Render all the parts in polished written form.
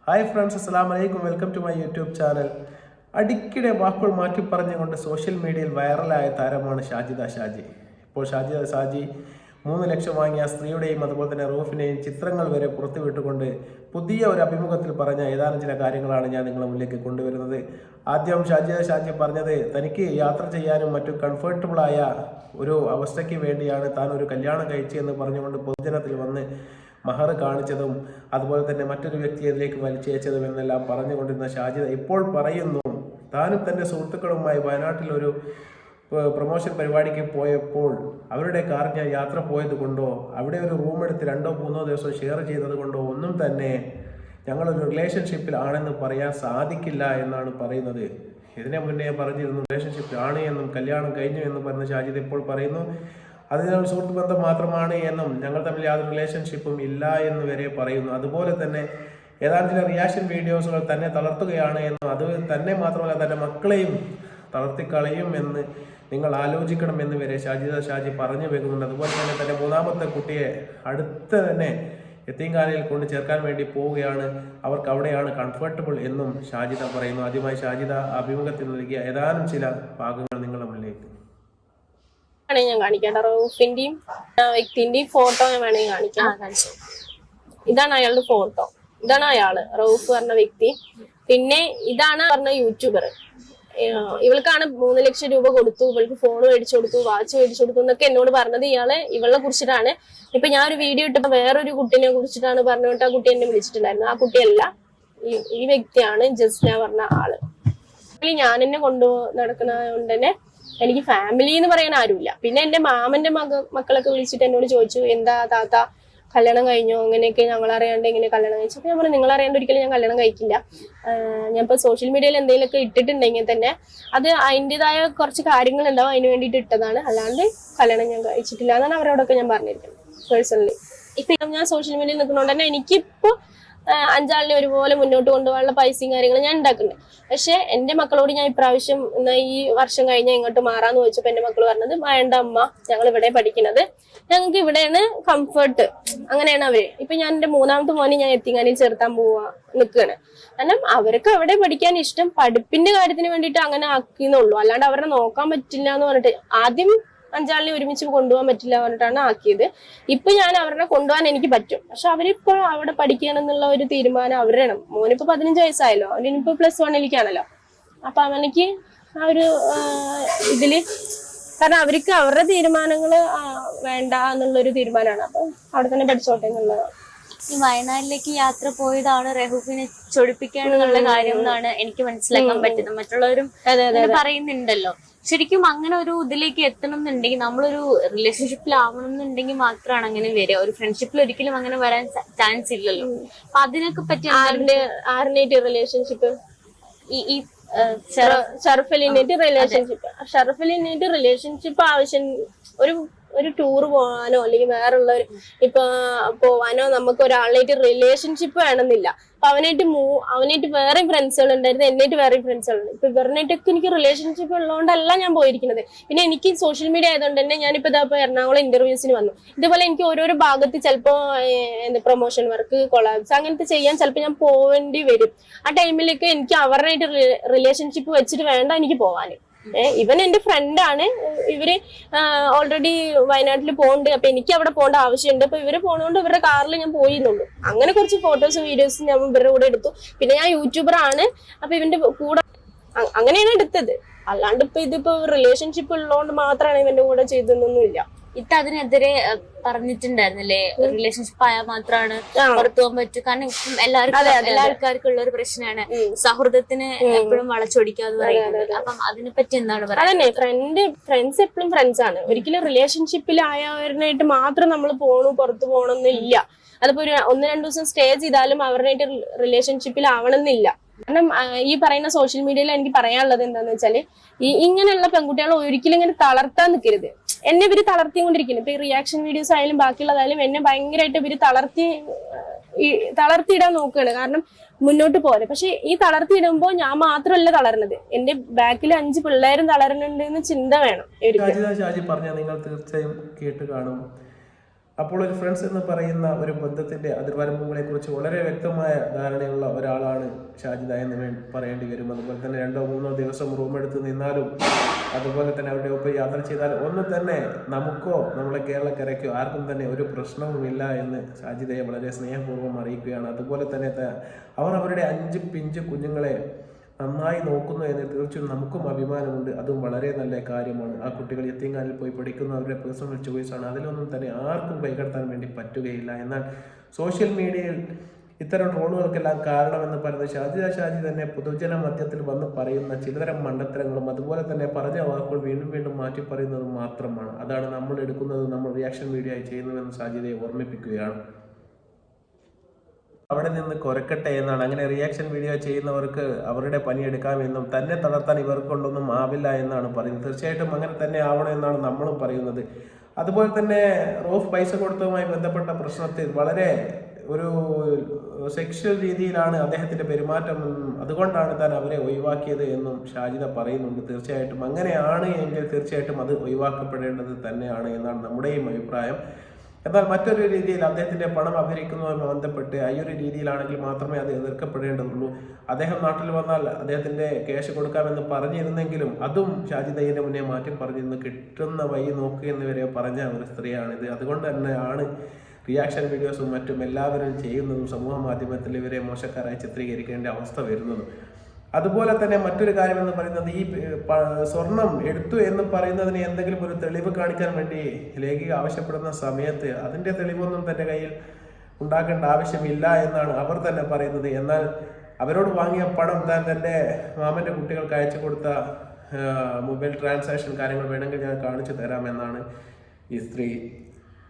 Hi friends, അസ്സലാമു അലൈക്കും. Welcome to my YouTube channel. അടിക്കടെ വാക്കുകൾ മാറ്റി പറഞ്ഞുകൊണ്ട് സോഷ്യൽ മീഡിയയിൽ വൈറലായ താരമാണ് ഷാജിദ ഷാജി. ഇപ്പോൾ ഷാജിദ ഷാജി 3 ലക്ഷം വാങ്ങിയ സ്ത്രീയുടെയും അതുപോലെ തന്നെ റൂഫിൻ്റെയും ചിത്രങ്ങൾ വരെ പുറത്തുവിട്ടുകൊണ്ട് പുതിയ ഒരു അഭിമുഖത്തിൽ പറഞ്ഞ ഏതാനും ചില കാര്യങ്ങളാണ് ഞാൻ നിങ്ങളുടെ മുന്നിലേക്ക് കൊണ്ടുവരുന്നത്. ആദ്യം ഷാജിദ ഷാജി പറഞ്ഞത് തനിക്ക് യാത്ര ചെയ്യാനും മറ്റും കംഫർട്ടബിളായ ഒരു അവസ്ഥയ്ക്ക് വേണ്ടിയാണ് താൻ ഒരു കല്യാണം കഴിച്ചതെന്ന് പറഞ്ഞുകൊണ്ട് പൊതുജനത്തിൽ വന്ന് മഹർ കാണിച്ചതും അതുപോലെ തന്നെ മറ്റൊരു വ്യക്തി അതിലേക്ക് വലിച്ചയച്ചതും എന്നെല്ലാം പറഞ്ഞുകൊണ്ടിരുന്ന ഷാജിദ ഇപ്പോൾ പറയുന്നു, താനും തൻ്റെ സുഹൃത്തുക്കളുമായി വയനാട്ടിലൊരു പ്രൊമോഷൻ പരിപാടിക്ക് പോയപ്പോൾ അവരുടെ കാർ ഞാൻ യാത്ര പോയത് കൊണ്ടോ അവിടെ ഒരു റൂം എടുത്ത് 2-3 ദിവസം ഷെയർ ചെയ്തത് കൊണ്ടോ ഒന്നും തന്നെ ഞങ്ങളൊരു റിലേഷൻഷിപ്പിൽ ആണെന്ന് പറയാൻ സാധിക്കില്ല എന്നാണ് പറയുന്നത്. ഇതിനെ മുന്നേ പറഞ്ഞിരുന്നു റിലേഷൻഷിപ്പിൽ ആണ് എന്നും കല്യാണം കഴിഞ്ഞു എന്നും പറഞ്ഞ ഷാജിദ ഇപ്പോൾ പറയുന്നു അതിനാൽ സുഹൃത്ത് ബന്ധം മാത്രമാണ് എന്നും ഞങ്ങൾ തമ്മിൽ യാതൊരു റിലേഷൻഷിപ്പും ഇല്ല എന്ന് വരെ പറയുന്നു. അതുപോലെ തന്നെ ഏതാനും ചില റിയാക്ഷൻ വീഡിയോസുകൾ തന്നെ തളർത്തുകയാണ് എന്നും അത് തന്നെ മാത്രമല്ല തൻ്റെ മക്കളെയും തളർത്തിക്കളയും എന്ന് നിങ്ങൾ ആലോചിക്കണം എന്ന് വരെ ഷാജിദ ഷാജി പറഞ്ഞു വെക്കുന്നുണ്ട്. അതുപോലെ തന്നെ തൻ്റെ 3ാമത്തെ കുട്ടിയെ അടുത്ത് തന്നെ യത്തീംഖാനയിൽ കൊണ്ട് ചേർക്കാൻ വേണ്ടി പോവുകയാണ്, അവർക്ക് അവിടെയാണ് കംഫർട്ടബിൾ എന്നും ഷാജിദ പറയുന്നു. ആദ്യമായി ഷാജിദ അഭിമുഖത്തിൽ നൽകിയ ഏതാനും ചില ഭാഗങ്ങൾ നിങ്ങളുടെ മുന്നിലേക്ക് ഞാൻ കാണിക്കാം. റൌഫിന്റെയും വ്യക്തിന്റെയും ഫോട്ടോ ഞാൻ വേണമെങ്കിൽ കാണിക്കാം. ഇതാണ് അയാളുടെ ഫോട്ടോ, ഇതാണ് അയാള് റൌഫ് പറഞ്ഞ വ്യക്തി. പിന്നെ ഇതാണ് പറഞ്ഞ യൂട്യൂബർ. ഇവൾക്കാണ് 3 ലക്ഷം രൂപ കൊടുത്തു, ഇവൾക്ക് ഫോൺ മേടിച്ചു കൊടുത്തു, വാച്ച് മേടിച്ചു കൊടുത്തു എന്നൊക്കെ എന്നോട് പറഞ്ഞത് ഇവളെ കുറിച്ചിട്ടാണ്. ഇപ്പൊ ഞാൻ ഒരു വീഡിയോ ഇട്ടപ്പോ വേറൊരു കുട്ടീനെ കുറിച്ചിട്ടാണ് പറഞ്ഞിട്ട് ആ കുട്ടി എന്നെ വിളിച്ചിട്ടുണ്ടായിരുന്നു. ആ കുട്ടിയല്ല, ഈ വ്യക്തിയാണ് ജസ്ന പറഞ്ഞ ആള്. ഞാൻ എന്നെ കൊണ്ടു നടക്കുന്നത് കൊണ്ട് തന്നെ എനിക്ക് ഫാമിലി എന്ന് പറയാൻ ആരുമില്ല. പിന്നെ എന്റെ മാമന്റെ മക്കളൊക്കെ വിളിച്ചിട്ട് എന്നോട് ചോദിച്ചു, എന്താ താത്ത കല്യാണം കഴിഞ്ഞോ, അങ്ങനെയൊക്കെ ഞങ്ങൾ അറിയാണ്ട് എങ്ങനെ കല്യാണം കഴിച്ചു. അപ്പൊ ഞാൻ പറഞ്ഞു, നിങ്ങൾ അറിയാണ്ട് ഒരിക്കലും ഞാൻ കല്യാണം കഴിക്കില്ല. ഞാൻ ഇപ്പൊ സോഷ്യൽ മീഡിയയിൽ എന്തെങ്കിലുമൊക്കെ ഇട്ടിട്ടുണ്ടെങ്കിൽ തന്നെ അത് അതിൻ്റെതായ കുറച്ച് കാര്യങ്ങൾ ഉണ്ടാവും, അതിന് വേണ്ടിയിട്ട് ഇട്ടതാണ്, അല്ലാണ്ട് കല്യാണം ഞാൻ കഴിച്ചിട്ടില്ല എന്നാണ് അവരോടൊക്കെ ഞാൻ പറഞ്ഞിരിക്കുന്നത് പേഴ്സണലി. ഇപ്പൊ ഞാൻ സോഷ്യൽ മീഡിയയിൽ നിൽക്കുന്നതുകൊണ്ട് തന്നെ എനിക്കിപ്പോ 5 ആളിനെ ഒരുപോലെ മുന്നോട്ട് കൊണ്ടുപോകാനുള്ള പൈസയും കാര്യങ്ങളും ഞാൻ ഉണ്ടാക്കുന്നുണ്ട്. പക്ഷെ എന്റെ മക്കളോട് ഞാൻ ഇപ്രാവശ്യം ഈ വർഷം കഴിഞ്ഞാൽ ഇങ്ങോട്ട് മാറാന്ന് ചോദിച്ചപ്പോ എന്റെ മക്കൾ പറഞ്ഞത്, വേണ്ട അമ്മ, ഞങ്ങൾ ഇവിടെ പഠിക്കുന്നത്, ഞങ്ങൾക്ക് ഇവിടെയാണ് കംഫർട്ട്, അങ്ങനെയാണ് അവര്. ഇപ്പൊ ഞാൻ എന്റെ 3ാമത്തെ മോനെ ഞാൻ യത്തീംഖാനയിൽ ചേർത്താൻ നിൽക്കുകയാണ്. കാരണം അവർക്ക് അവിടെ പഠിക്കാൻ ഇഷ്ടം, പഠിപ്പിന്റെ കാര്യത്തിന് വേണ്ടിയിട്ട് അങ്ങനെ ആക്കിയെന്നുള്ളൂ, അല്ലാണ്ട് അവരെ നോക്കാൻ പറ്റില്ല എന്ന് പറഞ്ഞിട്ട് ആദ്യം 5 ആളിനെ ഒരുമിച്ച് കൊണ്ടുപോകാൻ പറ്റില്ല പറഞ്ഞിട്ടാണ് ആക്കിയത്. ഇപ്പൊ ഞാൻ അവരെ കൊണ്ടുപോകാൻ എനിക്ക് പറ്റും, പക്ഷെ അവരിപ്പോ അവിടെ പഠിക്കണം എന്നുള്ള ഒരു തീരുമാനം അവരാണ്. മോനിപ്പോ 15 വയസ്സായല്ലോ, അവനിപ്പോ +1-ലേക്കാണല്ലോ. അപ്പൊ അവനിക്ക് ആ ഒരു ഇതില്, കാരണം അവർക്ക് അവരുടെ തീരുമാനങ്ങള് വേണ്ട എന്നുള്ളൊരു തീരുമാനമാണ്. അപ്പൊ അവിടെ തന്നെ പഠിച്ചോട്ടെ എന്നുള്ളതാണ്. ഈ വയനാട്ടിലേക്ക് യാത്ര പോയതാണ് റഹൂഫിനെ ചൊടിപ്പിക്കാനുള്ള കാര്യം എന്നാണ് എനിക്ക് മനസ്സിലാക്കാൻ പറ്റുന്നത്. മറ്റുള്ളവരും പറയുന്നുണ്ടല്ലോ. ശരിക്കും അങ്ങനെ ഒരു ഇതിലേക്ക് എത്തണം എന്നുണ്ടെങ്കിൽ നമ്മളൊരു റിലേഷൻഷിപ്പിലാവണം എന്നുണ്ടെങ്കിൽ മാത്രമാണ് അങ്ങനെ വരിക. ഒരു ഫ്രണ്ട്ഷിപ്പിൽ ഒരിക്കലും അങ്ങനെ വരാൻ ചാൻസ് ഇല്ലല്ലോ. അപ്പൊ അതിനൊക്കെ പറ്റി ആറിനായിട്ട് റിലേഷൻഷിപ്പ് ഈ ഷറഫലിനായിട്ട് റിലേഷൻഷിപ്പ് ആവശ്യം ഒരു ടൂർ പോകാനോ അല്ലെങ്കിൽ വേറുള്ളൊരു ഇപ്പൊ പോവാനോ നമുക്ക് ഒരാളായിട്ട് റിലേഷൻഷിപ്പ് വേണമെന്നില്ല. അപ്പൊ അവനായിട്ട് വേറെ ഫ്രണ്ട്സുകൾ ഉണ്ടായിരുന്നു, എന്നായിട്ട് വേറെ ഫ്രണ്ട്സുകളുണ്ട്. ഇപ്പൊ ഇവരിനായിട്ടൊക്കെ എനിക്ക് റിലേഷൻഷിപ്പ് ഉള്ളതുകൊണ്ടല്ല ഞാൻ പോയിരിക്കുന്നത്. പിന്നെ എനിക്ക് സോഷ്യൽ മീഡിയ ആയതുകൊണ്ട് തന്നെ ഞാനിപ്പോ ഇപ്പൊ എറണാകുളം ഇന്റർവ്യൂസിന് വന്നു. ഇതുപോലെ എനിക്ക് ഓരോരോ ഭാഗത്ത് ചിലപ്പോ പ്രൊമോഷൻ വർക്ക്, കൊളാബ്സ് അങ്ങനത്തെ ചെയ്യാൻ ചിലപ്പോൾ ഞാൻ പോവേണ്ടി വരും. ആ ടൈമിലേക്ക് എനിക്ക് അവരുമായിട്ട് റിലേഷൻഷിപ്പ് വെച്ചിട്ട് വേണ്ട എനിക്ക് പോവാന്. ഇവൻ എന്റെ ഫ്രണ്ടാണ്, ഇവര് ഓൾറെഡി വയനാട്ടിൽ പോകുന്നുണ്ട്. അപ്പൊ എനിക്ക് അവിടെ പോകേണ്ട ആവശ്യമുണ്ട്. അപ്പൊ ഇവര് പോണോണ്ട് ഇവരുടെ കാറിൽ ഞാൻ പോയിരുന്നുള്ളൂ. അങ്ങനെ കുറച്ച് ഫോട്ടോസും വീഡിയോസും ഞാൻ ഇവരുടെ കൂടെ എടുത്തു. പിന്നെ ഞാൻ യൂട്യൂബർ ആണ്, അപ്പൊ ഇവന്റെ കൂടെ അങ്ങനെയാണ് എടുത്തത്. അല്ലാണ്ട് ഇതിപ്പോ റിലേഷൻഷിപ്പ് ഉള്ളതുകൊണ്ട് മാത്രമാണ് ഇവന്റെ കൂടെ ചെയ്തതൊന്നുമില്ല. അതിനെതിരെ പറഞ്ഞിട്ടുണ്ടായിരുന്നില്ലേ, റിലേഷൻഷിപ്പ് ആയാൽ മാത്രമാണ് പുറത്തു പോകാൻ പറ്റൂ. കാരണം എല്ലാ ആൾക്കാർക്കും ഉള്ള ഒരു പ്രശ്നമാണ് സൗഹൃദത്തിന് എപ്പോഴും വളച്ചൊടിക്കാന്ന് പറയുന്നത്. അപ്പം അതിനെപ്പറ്റി എന്താണ് പറയുക? അതന്നെ, ഫ്രണ്ട്സ് എപ്പോഴും ഫ്രണ്ട്സ് ആണ്. ഒരിക്കലും റിലേഷൻഷിപ്പിലായവരുമായിട്ട് മാത്രം നമ്മൾ പുറത്തു പോകണമെന്നില്ല. അതിപ്പോ 1-2 ദിവസം സ്റ്റേ ചെയ്താലും അവരുമായിട്ട് റിലേഷൻഷിപ്പിലാവണമെന്നില്ല. കാരണം ഈ പറയുന്ന സോഷ്യൽ മീഡിയയിൽ എനിക്ക് പറയാനുള്ളത് എന്താന്ന് വെച്ചാല്, ഇങ്ങനെയുള്ള പെൺകുട്ടികളെ ഒരിക്കലും ഇങ്ങനെ തളർത്താൻ നിൽക്കരുത്. എന്നെ ഇവര് തളർത്തിക്കൊണ്ടിരിക്കുന്നു. ഇപ്പൊ ഈ റിയാക്ഷൻ വീഡിയോസ് ആയാലും ബാക്കിയുള്ളതായാലും എന്നെ ഭയങ്കരമായിട്ട് ഇവര് തളർത്തിയിടാൻ നോക്കുകയാണ്. കാരണം മുന്നോട്ട് പോലെ. പക്ഷെ ഈ തളർത്തിയിടുമ്പോ ഞാൻ മാത്രമല്ല തളർന്നത്, എന്റെ ബാക്കിൽ 5 പിള്ളേരും തളരുന്നുണ്ട് എന്ന് ചിന്ത വേണം. ഷാജി പറഞ്ഞ നിങ്ങൾ തീർച്ചയായും കേട്ട് കാണും. അപ്പോൾ ഒരു ഫ്രണ്ട്സ് എന്ന് പറയുന്ന ഒരു ബന്ധത്തിൻ്റെ അതിർവരമ്പുകളെ കുറിച്ച് വളരെ വ്യക്തമായ ധാരണയുള്ള ഒരാളാണ് ഷാജിദ എന്ന് പറയേണ്ടി വരും. അതുപോലെ തന്നെ 2-3 ദിവസം റൂം എടുത്ത് നിന്നാലും അതുപോലെ തന്നെ അവരുടെ ഒപ്പം യാത്ര ചെയ്താലും ഒന്നും തന്നെ നമുക്കോ നമ്മുടെ കേരളക്കരയ്ക്കോ ആർക്കും തന്നെ ഒരു പ്രശ്നവുമില്ല എന്ന് ഷാജിദയെ വളരെ സ്നേഹപൂർവ്വം അറിയിക്കുകയാണ്. അതുപോലെ തന്നെ അവർ അവരുടെ 5 പിഞ്ച് കുഞ്ഞുങ്ങളെ നന്നായി നോക്കുന്നു എന്ന് തീർച്ചയായും നമുക്കും അഭിമാനമുണ്ട്. അതും വളരെ നല്ല കാര്യമാണ്. ആ കുട്ടികൾ യത്തീംഖാനയിൽ പോയി പഠിക്കുന്ന അവരുടെ പേഴ്സണൽ ചോയ്സാണ്. അതിലൊന്നും തന്നെ ആർക്കും കൈകടത്താൻ വേണ്ടി പറ്റുകയില്ല. എന്നാൽ സോഷ്യൽ മീഡിയയിൽ ഇത്തരം ട്രോളുകൾക്കെല്ലാം കാരണമെന്ന് പറയുന്നത് ഷാജി തന്നെ പൊതുജന മധ്യത്തിൽ വന്ന് പറയുന്ന ചിലതരം മണ്ടത്തരങ്ങളും അതുപോലെ തന്നെ പറഞ്ഞ വാക്കുകൾ വീണ്ടും വീണ്ടും മാറ്റി പറയുന്നതും മാത്രമാണ്. അതാണ് നമ്മൾ എടുക്കുന്നത്, നമ്മൾ റിയാക്ഷൻ വീഡിയോ ആയി ചെയ്യുന്നുവെന്ന് ഷാജിദയെ ഓർമ്മിപ്പിക്കുകയാണ്. അവിടെ നിന്ന് കൊരക്കട്ടെ എന്നാണ്. അങ്ങനെ റിയാക്ഷൻ വീഡിയോ ചെയ്യുന്നവർക്ക് അവരുടെ പണിയെടുക്കാമെന്നും തന്നെ തളർത്താൻ ഇവർക്ക് കൊണ്ടൊന്നും ആവില്ല എന്നാണ് പറയുന്നത്. തീർച്ചയായിട്ടും അങ്ങനെ തന്നെ ആവണം എന്നാണ് നമ്മളും പറയുന്നത്. അതുപോലെ തന്നെ റോഫ് പൈസ കൊടുത്തതുമായി ബന്ധപ്പെട്ട പ്രശ്നത്തിൽ വളരെ ഒരു സെക്ഷൽ രീതിയിലാണ് അദ്ദേഹത്തിൻ്റെ പെരുമാറ്റം, അതുകൊണ്ടാണ് താൻ അവരെ ഒഴിവാക്കിയത് എന്നും ഷാജിദ പറയുന്നുണ്ട്. തീർച്ചയായിട്ടും അങ്ങനെയാണ് എങ്കിൽ തീർച്ചയായിട്ടും അത് ഒഴിവാക്കപ്പെടേണ്ടത് തന്നെയാണ് എന്നാണ് നമ്മുടെയും അഭിപ്രായം. എന്നാൽ മറ്റൊരു രീതിയിൽ അദ്ദേഹത്തിൻ്റെ പണം അപഹരിക്കുന്നതുമായി ബന്ധപ്പെട്ട് ഈ ഒരു രീതിയിലാണെങ്കിൽ മാത്രമേ അത് എതിർക്കപ്പെടേണ്ടതുള്ളൂ. അദ്ദേഹം നാട്ടിൽ വന്നാൽ അദ്ദേഹത്തിൻ്റെ ക്യാഷ് കൊടുക്കാമെന്ന് പറഞ്ഞിരുന്നെങ്കിലും അതും ഷാജിദയുടെ മുന്നേ മാറ്റി പറഞ്ഞിരുന്നു. കിട്ടുന്ന വഴി നോക്കുക എന്നിവരെ പറഞ്ഞ ഒരു സ്ത്രീയാണിത്. അതുകൊണ്ട് തന്നെയാണ് റിയാക്ഷൻ വീഡിയോസും മറ്റും എല്ലാവരും ചെയ്യുന്നതും സമൂഹ മാധ്യമത്തിൽ ഇവരെ മോശക്കാരായി ചിത്രീകരിക്കേണ്ട അവസ്ഥ വരുന്നതും. അതുപോലെ തന്നെ മറ്റൊരു കാര്യം എന്ന് പറയുന്നത് ഈ സ്വർണം എടുത്തു എന്ന് പറയുന്നതിന് എന്തെങ്കിലും ഒരു തെളിവ് കാണിക്കാൻ വേണ്ടി ലേഖിക ആവശ്യപ്പെടുന്ന സമയത്ത് അതിൻ്റെ തെളിവൊന്നും തൻ്റെ കയ്യിൽ ഉണ്ടാക്കേണ്ട ആവശ്യമില്ല എന്നാണ് അവർ തന്നെ പറയുന്നത്. എന്നാൽ അവരോട് വാങ്ങിയ പണം താൻ തൻ്റെ മാമൻ്റെ കുട്ടികൾക്ക് അയച്ചു കൊടുത്ത മൊബൈൽ ട്രാൻസാക്ഷൻ കാര്യങ്ങൾ വേണമെങ്കിൽ ഞാൻ കാണിച്ചു തരാമെന്നാണ് ഈ സ്ത്രീ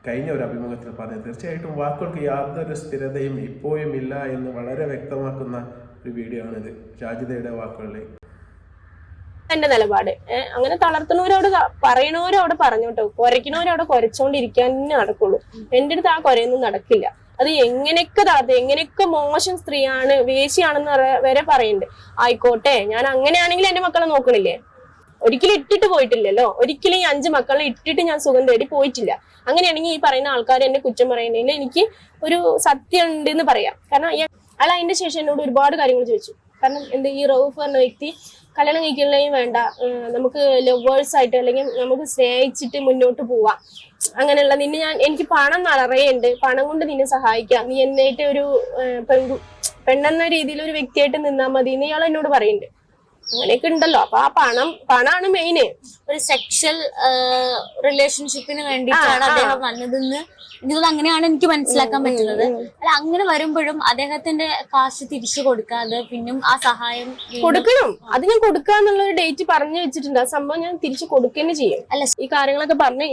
കഴിഞ്ഞ ഒരു അഭിമുഖത്തിൽ പറഞ്ഞത്. തീർച്ചയായിട്ടും വാക്കുകൾക്ക് യാതൊരു സ്ഥിരതയും ഇപ്പോഴും ഇല്ല എന്ന് വളരെ വ്യക്തമാക്കുന്ന ഒരു വീഡിയോ ആണിത്, ഷാജിദയുടെ വാക്കുകളിൽ. എന്റെ നിലപാട് അങ്ങനെ തളർത്തുന്നവരോട് പറയണവരോട് പറഞ്ഞോട്ടോ, കുരയ്ക്കുന്നവരോട് കുരച്ചോണ്ടിരിക്കാൻ നടക്കുള്ളൂ. എന്റെ അടുത്ത് ആ കുരയൊന്നും നടക്കില്ല. അത് എങ്ങനെയൊക്കെ തളർത്തും, എങ്ങനെയൊക്കെ മോശം സ്ത്രീയാണ്, വേശിയാണെന്ന് വരെ പറയുന്നുണ്ട്. ആയിക്കോട്ടെ, ഞാൻ അങ്ങനെയാണെങ്കിൽ എന്റെ മക്കളെ നോക്കണില്ലേ? ഒരിക്കലും ഇട്ടിട്ട് പോയിട്ടില്ലല്ലോ. ഒരിക്കലും ഈ 5 മക്കളെ ഇട്ടിട്ട് ഞാൻ സുഖം തേടി പോയിട്ടില്ല. അങ്ങനെയാണെങ്കിൽ ഈ പറയുന്ന ആൾക്കാർ എന്നെ കുറ്റം പറയുന്നതിൽ എനിക്ക് ഒരു സത്യം ഉണ്ട് എന്ന് പറയാം. കാരണം അയാൾ അതിന്റെ ശേഷം എന്നോട് ഒരുപാട് കാര്യങ്ങൾ ചോദിച്ചു. കാരണം ഈ റൌഫ് പറഞ്ഞ വ്യക്തി കല്യാണം കഴിക്കുന്നതിനും വേണ്ട, നമുക്ക് ലവേഴ്സ് ആയിട്ട് അല്ലെങ്കിൽ നമുക്ക് സ്നേഹിച്ചിട്ട് മുന്നോട്ട് പോവാം, അങ്ങനെയുള്ള എനിക്ക് പണം നിറയുണ്ട്, പണം കൊണ്ട് നിന്നെ സഹായിക്കാം, നീ എന്നായിട്ട് ഒരു പെണ്ണെന്ന രീതിയിൽ ഒരു വ്യക്തിയായിട്ട് നിന്നാൽ മതി എന്ന് ഇയാൾ എന്നോട് പറയുന്നുണ്ട്. അങ്ങനെയൊക്കെ ഉണ്ടല്ലോ. അപ്പൊ ആ പണമാണ് മെയിന്. ഒരു സെക്ഷൽ റിലേഷൻഷിപ്പിന് വേണ്ടിയിട്ടാണ് അദ്ദേഹം വന്നതെന്ന് എനിക്കത് അങ്ങനെയാണ് എനിക്ക് മനസ്സിലാക്കാൻ പറ്റുന്നത്. അല്ല, അങ്ങനെ വരുമ്പോഴും അദ്ദേഹത്തിന്റെ കാശ് തിരിച്ചു കൊടുക്കാതെ പിന്നും ആ സഹായം കൊടുക്കണം. അത് ഞാൻ കൊടുക്കാന്നുള്ള ഒരു ഡേറ്റ് പറഞ്ഞു വെച്ചിട്ടുണ്ട്. ആ സംഭവം ഞാൻ തിരിച്ചു കൊടുക്കുകയും ചെയ്യും. അല്ല, ഈ കാര്യങ്ങളൊക്കെ പറഞ്ഞ്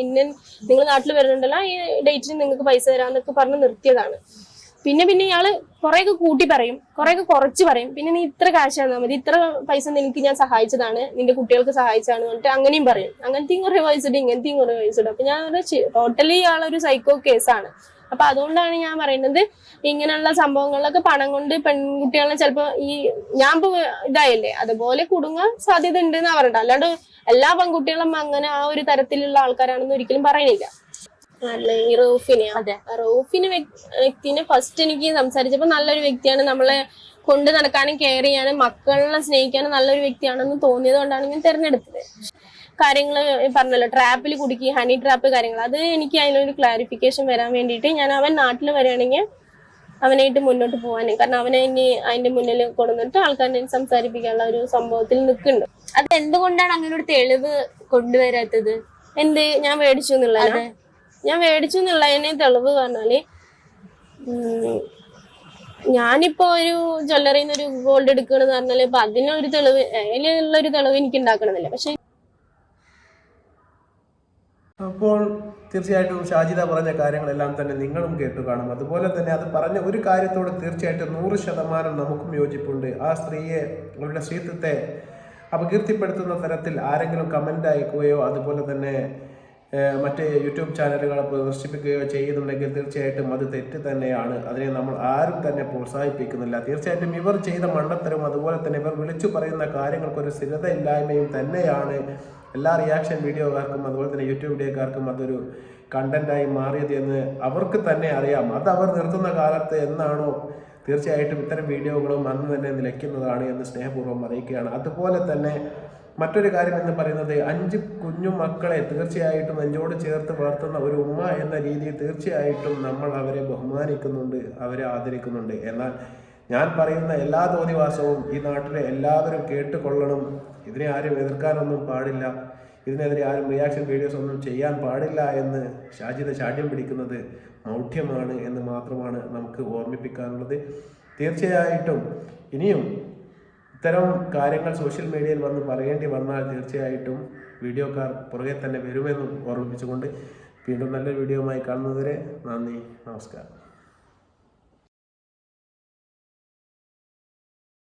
നിങ്ങൾ നാട്ടിൽ വരുന്നുണ്ടല്ലോ, ഈ ഡേറ്റിന് നിങ്ങൾക്ക് പൈസ തരാന്നൊക്കെ പറഞ്ഞ് നിർത്തിയതാണ്. പിന്നെ ഇയാള് കുറെയൊക്കെ കൂട്ടി പറയും, കുറെയൊക്കെ കുറച്ച് പറയും. പിന്നെ നീ ഇത്ര കാശ് തന്നാൽ മതി, ഇത്ര പൈസ നിനക്ക് ഞാൻ സഹായിച്ചതാണ്, നിന്റെ കുട്ടികൾക്ക് സഹായിച്ചതാണ് എന്നിട്ട് അങ്ങനെയും പറയും. അങ്ങനത്തെയും കുറെ വോയിസ് ഇടും, ഇങ്ങനത്തെയും കുറെ വോയിസ് ഇടും. അപ്പൊ ഞാൻ ടോട്ടലി ഇയാളൊരു സൈക്കോ കേസാണ്. അപ്പൊ അതുകൊണ്ടാണ് ഞാൻ പറയുന്നത്, ഇങ്ങനെയുള്ള സംഭവങ്ങളിലൊക്കെ പണം കൊണ്ട് പെൺകുട്ടികളെ ചിലപ്പോ ഞാൻ ഇതായല്ലേ അതുപോലെ കുടുങ്ങാൻ സാധ്യത ഉണ്ട് എന്നാ പറഞ്ഞിട്ട്. അല്ലാണ്ട് എല്ലാ പെൺകുട്ടികളും അങ്ങനെ ആ ഒരു തരത്തിലുള്ള ആൾക്കാരാണെന്ന് ഒരിക്കലും പറയുന്നില്ല. അല്ല, ഈ റൌഫിന് വ്യക്തിനെ ഫസ്റ്റ് എനിക്ക് സംസാരിച്ചപ്പോ നല്ലൊരു വ്യക്തിയാണ്, നമ്മളെ കൊണ്ട് നടക്കാനും കെയർ ചെയ്യാനും മക്കളെ സ്നേഹിക്കാനും നല്ലൊരു വ്യക്തിയാണെന്ന് തോന്നിയത് കൊണ്ടാണ് ഞാൻ തിരഞ്ഞെടുത്തത്. കാര്യങ്ങള് പറഞ്ഞല്ലോ, ട്രാപ്പിൽ കുടുക്കി, ഹണി ട്രാപ്പ് കാര്യങ്ങൾ, അത് എനിക്ക് അതിനൊരു ക്ലാരിഫിക്കേഷൻ വരാൻ വേണ്ടിയിട്ട് ഞാൻ അവൻ നാട്ടിൽ വരികയാണെങ്കിൽ അവനായിട്ട് മുന്നോട്ട് പോകാനും, കാരണം അവനെ ഇനി അതിന്റെ മുന്നിൽ കൊണ്ടുവന്നിട്ട് ആൾക്കാരെ സംസാരിപ്പിക്കാനുള്ള ഒരു സംഭവത്തിൽ നിൽക്കുന്നുണ്ട്. അത് എന്തുകൊണ്ടാണ് അങ്ങനെ ഒരു തെളിവ് കൊണ്ടുവരാത്തത്? ഞാൻ മേടിച്ചു എന്നുള്ളത്, ഞാൻ മേടിച്ചു എന്നുള്ളതിന് തെളിവ് പറഞ്ഞാല്, ഞാനിപ്പോ ഒരു ജ്വല്ലറിന്ന് ഒരു ഗോൾഡ് എടുക്കണെന്ന് പറഞ്ഞാല് ഇപ്പൊ അതിനൊരു തെളിവ്, അതിനുള്ളൊരു തെളിവ് എനിക്ക് ഉണ്ടാക്കണമെന്നില്ല. പക്ഷെ അപ്പോൾ തീർച്ചയായിട്ടും ഷാജിദ പറഞ്ഞ കാര്യങ്ങളെല്ലാം തന്നെ നിങ്ങളും കേട്ടു കാണും. അതുപോലെ തന്നെ അത് പറഞ്ഞ ഒരു കാര്യത്തോട് തീർച്ചയായിട്ടും 100% നമുക്കും യോജിപ്പുണ്ട്. ആ സ്ത്രീയെ, അവരുടെ സ്ത്രീത്വത്തെ അപകീർത്തിപ്പെടുത്തുന്ന തരത്തിൽ ആരെങ്കിലും കമൻ്റ് അയക്കുകയോ അതുപോലെ തന്നെ മറ്റ് യൂട്യൂബ് ചാനലുകൾ പ്രദർശിപ്പിക്കുകയോ ചെയ്യുന്നുണ്ടെങ്കിൽ തീർച്ചയായിട്ടും അത് തെറ്റ് തന്നെയാണ്. അതിനെ നമ്മൾ ആരും തന്നെ പ്രോത്സാഹിപ്പിക്കുന്നില്ല. തീർച്ചയായിട്ടും ഇവർ ചെയ്ത മണ്ടത്തരവും അതുപോലെ തന്നെ ഇവർ വിളിച്ചു പറയുന്ന കാര്യങ്ങൾക്കൊരു സ്ഥിരതയില്ലായ്മയും തന്നെയാണ് എല്ലാ റിയാക്ഷൻ വീഡിയോക്കാർക്കും അതുപോലെ തന്നെ യൂട്യൂബ് വീഡിയോക്കാർക്കും അതൊരു കണ്ടന്റായി മാറിയത് എന്ന് അവർക്ക് തന്നെ അറിയാം. അത് അവർ നിർത്തുന്ന കാലത്ത് എന്നാണോ തീർച്ചയായിട്ടും ഇത്തരം വീഡിയോകളും അന്ന് തന്നെ നിലയ്ക്കുന്നതാണ് എന്ന് സ്നേഹപൂർവ്വം അറിയിക്കുകയാണ്. അതുപോലെ തന്നെ മറ്റൊരു കാര്യം എന്ന് പറയുന്നത് 5 കുഞ്ഞു മക്കളെ തീർച്ചയായിട്ടും നെഞ്ചോട് ചേർത്ത് വളർത്തുന്ന ഒരു ഉമ്മ എന്ന രീതിയിൽ തീർച്ചയായിട്ടും നമ്മൾ അവരെ ബഹുമാനിക്കുന്നുണ്ട്, അവരെ ആദരിക്കുന്നുണ്ട്. എന്നാൽ ഞാൻ പറയുന്ന എല്ലാ തോന്നിവാസവും ഈ നാട്ടിലെ എല്ലാവരും കേട്ടുകൊള്ളണം. ഇതിനെ ആരും എതിർക്കാനൊന്നും പാടില്ല, ഇതിനെതിരെ ആരും റിയാക്ഷൻ വീഡിയോസ് ഒന്നും ചെയ്യാൻ പാടില്ല എന്ന് ഷാജിദ ശാഠ്യം പിടിക്കുന്നത് മൗഢ്യമാണ് എന്ന് മാത്രമാണ് നമുക്ക് ഓർമ്മിപ്പിക്കാനുള്ളത്. തീർച്ചയായിട്ടും ഇനിയും ഇത്തരം കാര്യങ്ങൾ സോഷ്യൽ മീഡിയയിൽ വന്ന് പറയേണ്ടി വന്നാൽ തീർച്ചയായിട്ടും വീഡിയോക്കാർ പുറകെ തന്നെ വരുമെന്നും ഓർമ്മിപ്പിച്ചുകൊണ്ട് വീണ്ടും നല്ലൊരു വീഡിയോയുമായി കാണുന്നതുവരെ നന്ദി, നമസ്കാരം.